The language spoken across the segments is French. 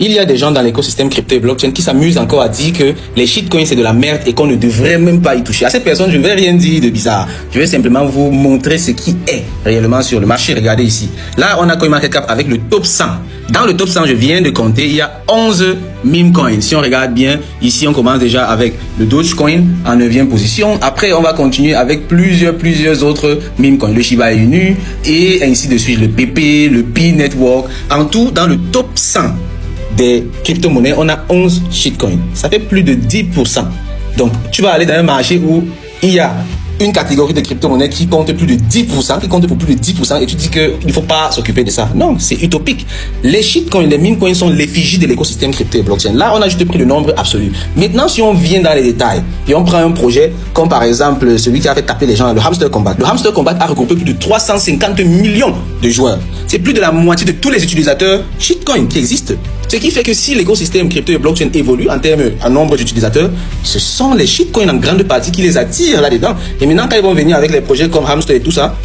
Il y a des gens dans l'écosystème crypto et blockchain qui s'amusent encore à dire que les shitcoins c'est de la merde et qu'on ne devrait même pas y toucher. À cette personne, je ne vais rien dire de bizarre. Je vais simplement vous montrer ce qui est réellement sur le marché. Regardez ici. Là, on a CoinMarketCap avec le top 100. Dans le top 100, je viens de compter, il y a 11 meme coins. Si on regarde bien, ici, on commence déjà avec le Dogecoin en 9e position. Après, on va continuer avec plusieurs autres meme coins. Le Shiba Inu et ainsi de suite. Le PP, le Pi Network. En tout, dans le top 100 des crypto-monnaies, on a 11 shitcoins. Ça fait plus de 10%. Donc, tu vas aller dans un marché où il y a une catégorie de crypto-monnaies qui compte plus de 10%, qui compte pour plus de 10%, et tu dis qu'il ne faut pas s'occuper de ça. Non, c'est utopique. Les shitcoins, les meme coins sont l'effigie de l'écosystème crypto et blockchain. Là, on a juste pris le nombre absolu. Maintenant, si on vient dans les détails et on prend un projet comme par exemple celui qui a fait taper les gens, le Hamster Combat. Le Hamster Combat a regroupé plus de 350 millions de joueurs. C'est plus de la moitié de tous les utilisateurs shitcoin qui existent. Ce qui fait que si l'écosystème crypto et blockchain évolue en termes en nombre d'utilisateurs, ce sont les shitcoins en grande partie qui les attirent là-dedans. Et maintenant, quand ils vont venir avec les projets comme Hamster et tout ça,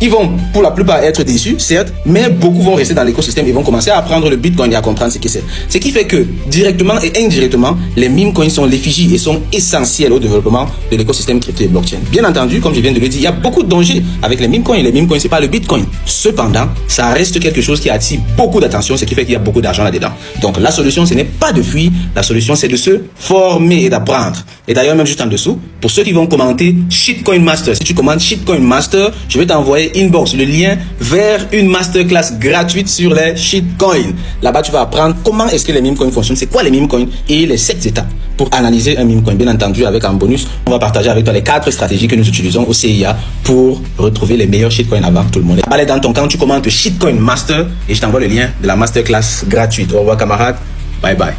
ils vont pour la plupart être déçus, certes, mais beaucoup vont rester dans l'écosystème et vont commencer à apprendre le Bitcoin et à comprendre ce que c'est. Ce qui fait que, directement et indirectement, les meme coins sont l'effigie et sont essentiels au développement de l'écosystème crypto et blockchain. Bien entendu, comme je viens de le dire, il y a beaucoup de dangers avec les meme coins. Les meme coins, c'est pas le Bitcoin. Cependant, ça reste quelque chose qui attire beaucoup d'attention, ce qui fait qu'il y a beaucoup d'argent là-dedans. Donc, la solution, ce n'est pas de fuir. La solution, c'est de se former et d'apprendre. Et d'ailleurs, même juste en dessous, pour ceux qui vont commenter Shitcoin Master, si tu commentes Shitcoin Master, je vais t'envoyer inbox le lien vers une masterclass gratuite sur les shitcoins. Là-bas, tu vas apprendre comment est-ce que les meme coins fonctionnent, c'est quoi les meme coins et les 7 étapes pour analyser un meme coin. Bien entendu, avec un bonus, on va partager avec toi les 4 stratégies que nous utilisons au CIA pour retrouver les meilleurs shitcoins avant tout le monde. Allez dans ton camp, tu commentes Shitcoin Master et je t'envoie le lien de la masterclass gratuite. Au revoir camarades, bye bye.